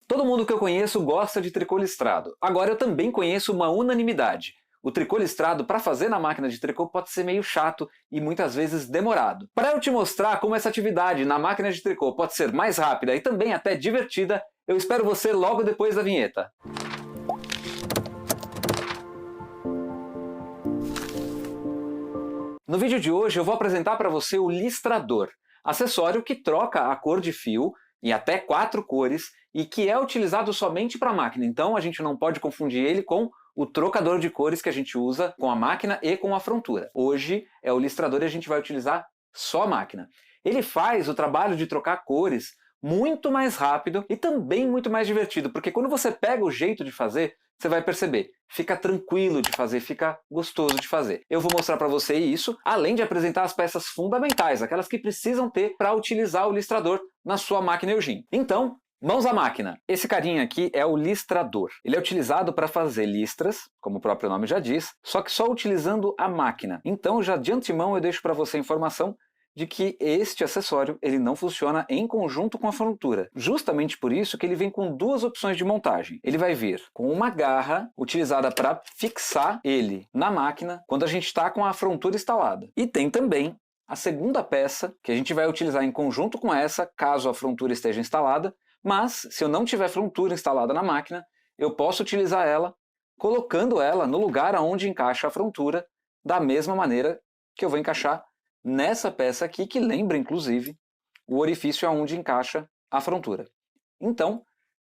Todo mundo que eu conheço gosta de tricô listrado. Agora eu também conheço uma unanimidade. O tricô listrado para fazer na máquina de tricô pode ser meio chato e muitas vezes demorado. Para eu te mostrar como essa atividade na máquina de tricô pode ser mais rápida e também até divertida, eu espero você logo depois da vinheta. No vídeo de hoje eu vou apresentar para você o listrador, acessório que troca a cor de fio em até 4 cores e que é utilizado somente para a máquina, então a gente não pode confundir ele com o trocador de cores que a gente usa com a máquina e com a frontura. Hoje é o listrador e a gente vai utilizar só a máquina. Ele faz o trabalho de trocar cores muito mais rápido e também muito mais divertido, porque quando você pega o jeito de fazer, você vai perceber, fica tranquilo de fazer, fica gostoso de fazer. Eu vou mostrar para você isso, além de apresentar as peças fundamentais, aquelas que precisam ter para utilizar o listrador na sua máquina Eugene. Então, mãos à máquina! Esse carinha aqui é o listrador. Ele é utilizado para fazer listras, como o próprio nome já diz, só que só utilizando a máquina. Então, já de antemão eu deixo para você a informação de que este acessório ele não funciona em conjunto com a frontura. Justamente por isso que ele vem com duas opções de montagem. Ele vai vir com uma garra utilizada para fixar ele na máquina quando a gente está com a frontura instalada. E tem também a segunda peça que a gente vai utilizar em conjunto com essa, caso a frontura esteja instalada, mas se eu não tiver frontura instalada na máquina, eu posso utilizar ela colocando ela no lugar onde encaixa a frontura, da mesma maneira que eu vou encaixar nessa peça aqui, que lembra inclusive o orifício aonde encaixa a frontura. Então,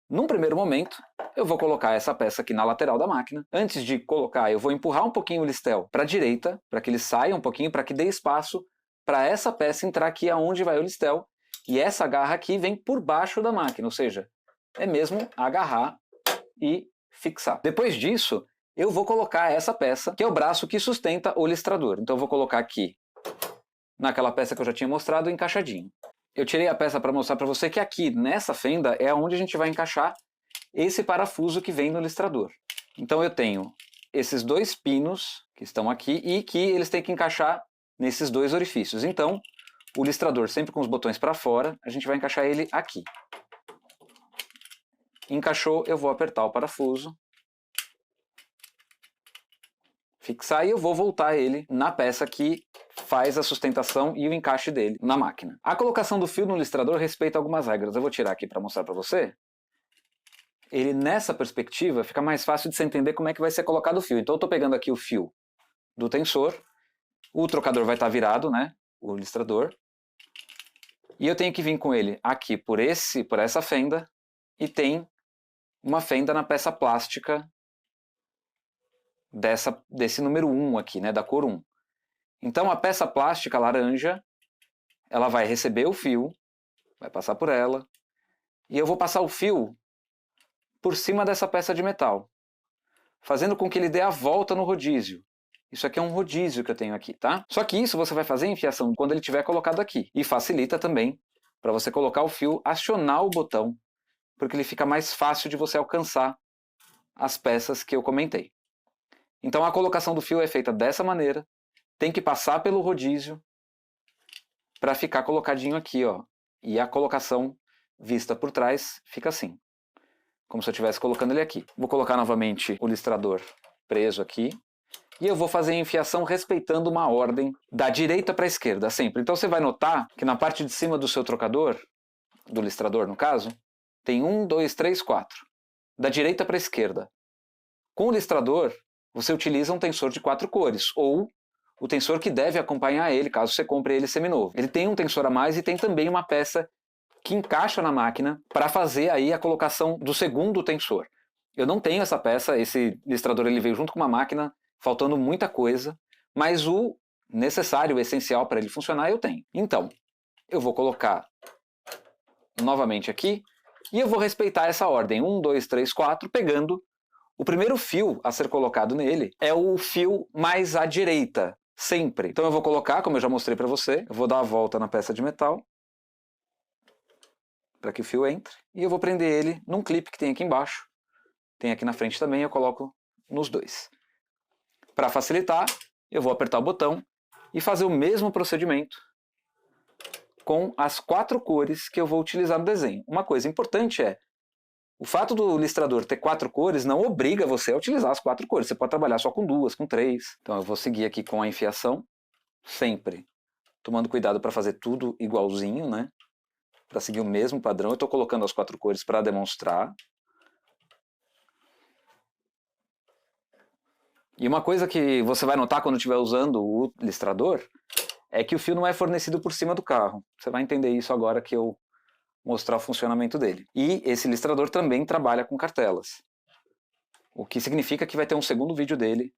num primeiro momento, eu vou colocar essa peça aqui na lateral da máquina. Antes de colocar, eu vou empurrar um pouquinho o listel para a direita, para que ele saia um pouquinho, para que dê espaço para essa peça entrar aqui aonde vai o listel. E essa garra aqui vem por baixo da máquina, ou seja, é mesmo agarrar e fixar. Depois disso, eu vou colocar essa peça, que é o braço que sustenta o listrador. Então eu vou colocar aqui naquela peça que eu já tinha mostrado, encaixadinho. Eu tirei a peça para mostrar para você que aqui, nessa fenda, é onde a gente vai encaixar esse parafuso que vem no listrador. Então eu tenho esses dois pinos que estão aqui e que eles têm que encaixar nesses dois orifícios. Então, o listrador sempre com os botões para fora, a gente vai encaixar ele aqui. Encaixou, eu vou apertar o parafuso, fixar e eu vou voltar ele na peça que faz a sustentação e o encaixe dele na máquina. A colocação do fio no listrador respeita algumas regras. Eu vou tirar aqui para mostrar para você. Ele, nessa perspectiva, fica mais fácil de você entender como é que vai ser colocado o fio. Então eu estou pegando aqui o fio do tensor, o trocador vai estar virado, né? O listrador. E eu tenho que vir com ele aqui por essa fenda e tem uma fenda na peça plástica desse número 1 aqui, né? Da cor 1. Então a peça plástica laranja, ela vai receber o fio, vai passar por ela, e eu vou passar o fio por cima dessa peça de metal, fazendo com que ele dê a volta no rodízio. Isso aqui é um rodízio que eu tenho aqui, tá? Só que isso você vai fazer em enfiação quando ele estiver colocado aqui. E facilita também para você colocar o fio, acionar o botão, porque ele fica mais fácil de você alcançar as peças que eu comentei. Então a colocação do fio é feita dessa maneira, tem que passar pelo rodízio para ficar colocadinho aqui, ó. E a colocação vista por trás fica assim, como se eu estivesse colocando ele aqui. Vou colocar novamente o listrador preso aqui. E eu vou fazer a enfiação respeitando uma ordem da direita para a esquerda, sempre. Então você vai notar que na parte de cima do seu trocador, do listrador no caso, tem 1, 2, 3, 4. Da direita para a esquerda. Com o listrador, você utiliza um tensor de 4 cores, ou o tensor que deve acompanhar ele, caso você compre ele seminovo. Ele tem um tensor a mais e tem também uma peça que encaixa na máquina para fazer aí a colocação do segundo tensor. Eu não tenho essa peça, esse listrador ele veio junto com uma máquina, faltando muita coisa, mas o necessário, o essencial para ele funcionar eu tenho. Então, eu vou colocar novamente aqui e eu vou respeitar essa ordem, 1, 2, 3, 4, pegando o primeiro fio a ser colocado nele é o fio mais à direita, sempre. Então eu vou colocar, como eu já mostrei para você, eu vou dar a volta na peça de metal, para que o fio entre, e eu vou prender ele num clipe que tem aqui embaixo. Tem aqui na frente também, eu coloco nos dois. Para facilitar, eu vou apertar o botão e fazer o mesmo procedimento com as 4 cores que eu vou utilizar no desenho. Uma coisa importante é, O fato do listrador ter 4 cores não obriga você a utilizar as 4 cores. Você pode trabalhar só com 2, com 3. Então eu vou seguir aqui com a enfiação, sempre tomando cuidado para fazer tudo igualzinho, né? Para seguir o mesmo padrão. Eu estou colocando as 4 cores para demonstrar. E uma coisa que você vai notar quando estiver usando o listrador é que o fio não é fornecido por cima do carro. Você vai entender isso agora que eu mostrar o funcionamento dele. E esse listrador também trabalha com cartelas. O que significa que vai ter um segundo vídeo dele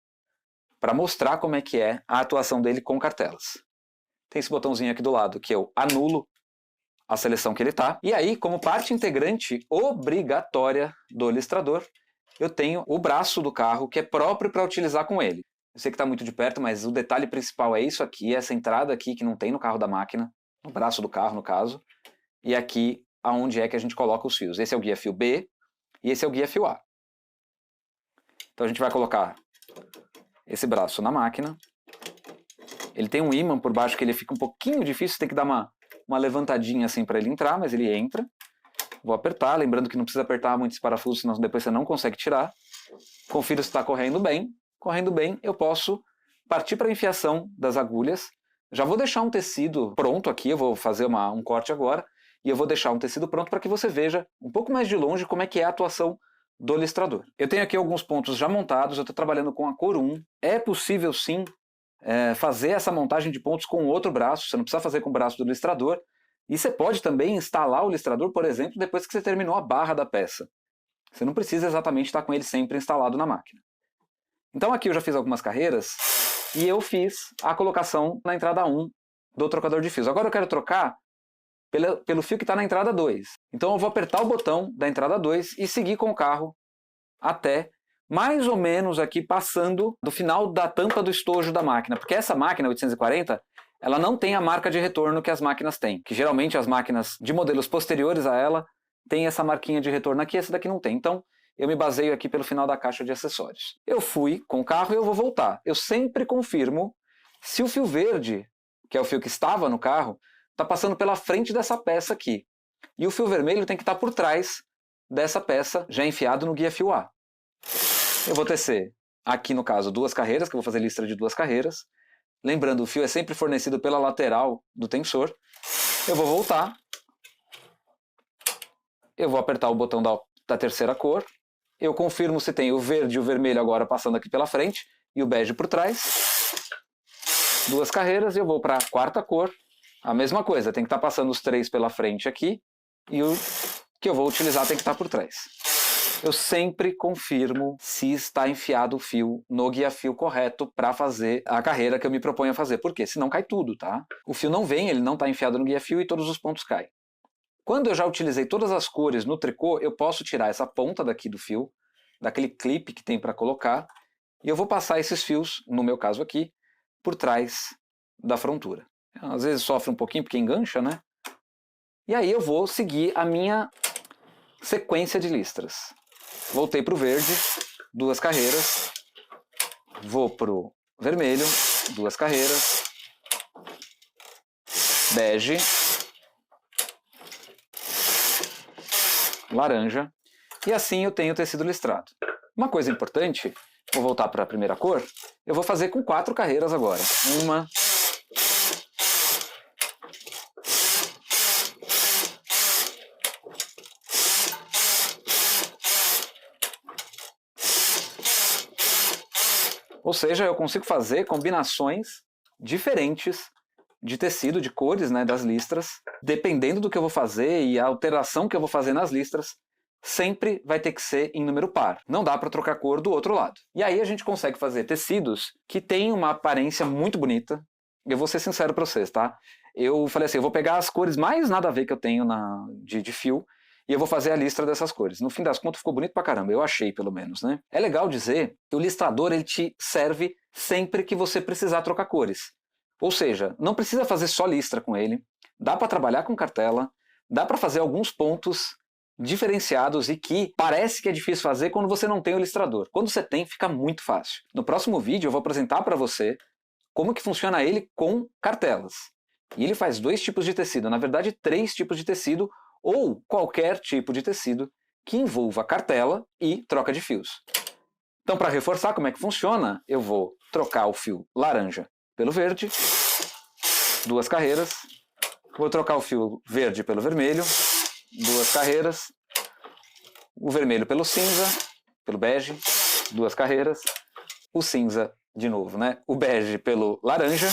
para mostrar como é que é a atuação dele com cartelas. Tem esse botãozinho aqui do lado que eu anulo a seleção que ele está. E aí, como parte integrante obrigatória do listrador, eu tenho o braço do carro que é próprio para utilizar com ele. Eu sei que está muito de perto, mas o detalhe principal é isso aqui, essa entrada aqui que não tem no carro da máquina, no braço do carro no caso, e aqui aonde é que a gente coloca os fios. Esse é o guia-fio B e esse é o guia-fio A. Então a gente vai colocar esse braço na máquina. Ele tem um ímã por baixo que ele fica um pouquinho difícil, tem que dar uma levantadinha assim para ele entrar, mas ele entra. Vou apertar, lembrando que não precisa apertar muito esse parafuso, senão depois você não consegue tirar. Confiro se está correndo bem. Correndo bem, eu posso partir para a enfiação das agulhas. Já vou deixar um tecido pronto aqui, eu vou fazer um corte agora, e eu vou deixar um tecido pronto para que você veja um pouco mais de longe como é que é a atuação do listrador. Eu tenho aqui alguns pontos já montados, eu estou trabalhando com a cor 1. É possível sim fazer essa montagem de pontos com outro braço, você não precisa fazer com o braço do listrador. E você pode também instalar o listrador, por exemplo, depois que você terminou a barra da peça. Você não precisa exatamente estar com ele sempre instalado na máquina. Então aqui eu já fiz algumas carreiras e eu fiz a colocação na entrada 1 do trocador de fios. Agora eu quero trocar pelo fio que está na entrada 2. Então eu vou apertar o botão da entrada 2 e seguir com o carro até mais ou menos aqui passando do final da tampa do estojo da máquina. Porque essa máquina 840, ela não tem a marca de retorno que as máquinas têm. Que geralmente as máquinas de modelos posteriores a ela têm essa marquinha de retorno aqui, essa daqui não tem. Então eu me baseio aqui pelo final da caixa de acessórios. Eu fui com o carro e eu vou voltar. Eu sempre confirmo se o fio verde, que é o fio que estava no carro, está passando pela frente dessa peça aqui. E o fio vermelho tem que estar por trás dessa peça, já enfiado no guia-fio A. Eu vou tecer aqui, no caso, 2 carreiras, que eu vou fazer listra de 2 carreiras. Lembrando, o fio é sempre fornecido pela lateral do tensor. Eu vou voltar. Eu vou apertar o botão da terceira cor. Eu confirmo se tem o verde e o vermelho agora passando aqui pela frente e o bege por trás. 2 carreiras e eu vou para a 4ª cor. A mesma coisa, tem que estar passando os 3 pela frente aqui e o que eu vou utilizar tem que estar por trás. Eu sempre confirmo se está enfiado o fio no guia-fio correto para fazer a carreira que eu me proponho a fazer. Por quê? Senão cai tudo, tá? O fio não vem, ele não está enfiado no guia-fio e todos os pontos caem. Quando eu já utilizei todas as cores no tricô, eu posso tirar essa ponta daqui do fio, daquele clipe que tem para colocar, e eu vou passar esses fios, no meu caso aqui, por trás da frontura. Às vezes sofre um pouquinho porque engancha, né? E aí eu vou seguir a minha sequência de listras. Voltei para o verde, 2 carreiras. Vou para o vermelho, 2 carreiras. Bege. Laranja. E assim eu tenho o tecido listrado. Uma coisa importante, vou voltar para a primeira cor, eu vou fazer com 4 carreiras agora. 1, 2. Ou seja, eu consigo fazer combinações diferentes de tecido, de cores, né, das listras. Dependendo do que eu vou fazer e a alteração que eu vou fazer nas listras, sempre vai ter que ser em número par. Não dá para trocar cor do outro lado. E aí a gente consegue fazer tecidos que têm uma aparência muito bonita. Eu vou ser sincero para vocês, tá? Eu falei assim, eu vou pegar as cores mais nada a ver que eu tenho de fio e eu vou fazer a listra dessas cores. No fim das contas ficou bonito pra caramba, eu achei pelo menos, né? É legal dizer que o listrador ele te serve sempre que você precisar trocar cores. Ou seja, não precisa fazer só listra com ele, dá para trabalhar com cartela, dá para fazer alguns pontos diferenciados e que parece que é difícil fazer quando você não tem o listrador. Quando você tem, fica muito fácil. No próximo vídeo eu vou apresentar para você como que funciona ele com cartelas. E ele faz 2 tipos de tecido, na verdade 3 tipos de tecido, ou qualquer tipo de tecido que envolva cartela e troca de fios. Então, para reforçar como é que funciona, eu vou trocar o fio laranja pelo verde, 2 carreiras, vou trocar o fio verde pelo vermelho, 2 carreiras, o vermelho pelo cinza, pelo bege, 2 carreiras, o cinza de novo, né? O bege pelo laranja,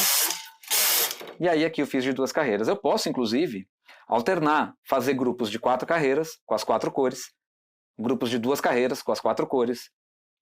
e aí aqui eu fiz de 2 carreiras. Eu posso, inclusive, alternar, fazer grupos de 4 carreiras com as 4 cores, grupos de 2 carreiras com as 4 cores,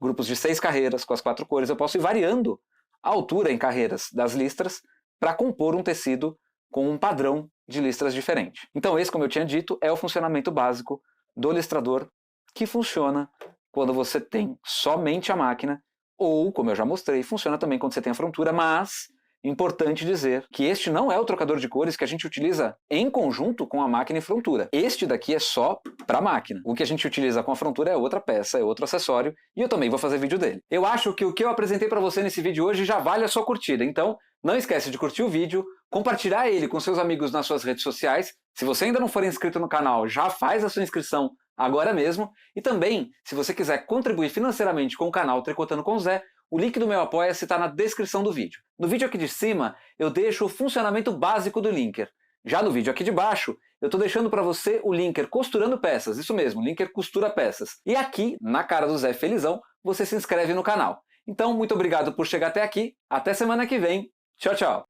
grupos de 6 carreiras com as 4 cores. Eu posso ir variando a altura em carreiras das listras para compor um tecido com um padrão de listras diferente. Então esse, como eu tinha dito, é o funcionamento básico do listrador, que funciona quando você tem somente a máquina, ou, como eu já mostrei, funciona também quando você tem a frontura, mas importante dizer que este não é o trocador de cores que a gente utiliza em conjunto com a máquina e frontura. Este daqui é só para a máquina. O que a gente utiliza com a frontura é outra peça, é outro acessório, e eu também vou fazer vídeo dele. Eu acho que o que eu apresentei para você nesse vídeo hoje já vale a sua curtida, então não esquece de curtir o vídeo, compartilhar ele com seus amigos nas suas redes sociais. Se você ainda não for inscrito no canal, já faz a sua inscrição agora mesmo. E também, se você quiser contribuir financeiramente com o canal Tricotando com o Zé, o link do meu Apoia-se está na descrição do vídeo. No vídeo aqui de cima, eu deixo o funcionamento básico do linker. Já no vídeo aqui de baixo, eu estou deixando para você o linker costurando peças. Isso mesmo, o linker costura peças. E aqui, na cara do Zé Felizão, você se inscreve no canal. Então, muito obrigado por chegar até aqui. Até semana que vem. Tchau, tchau.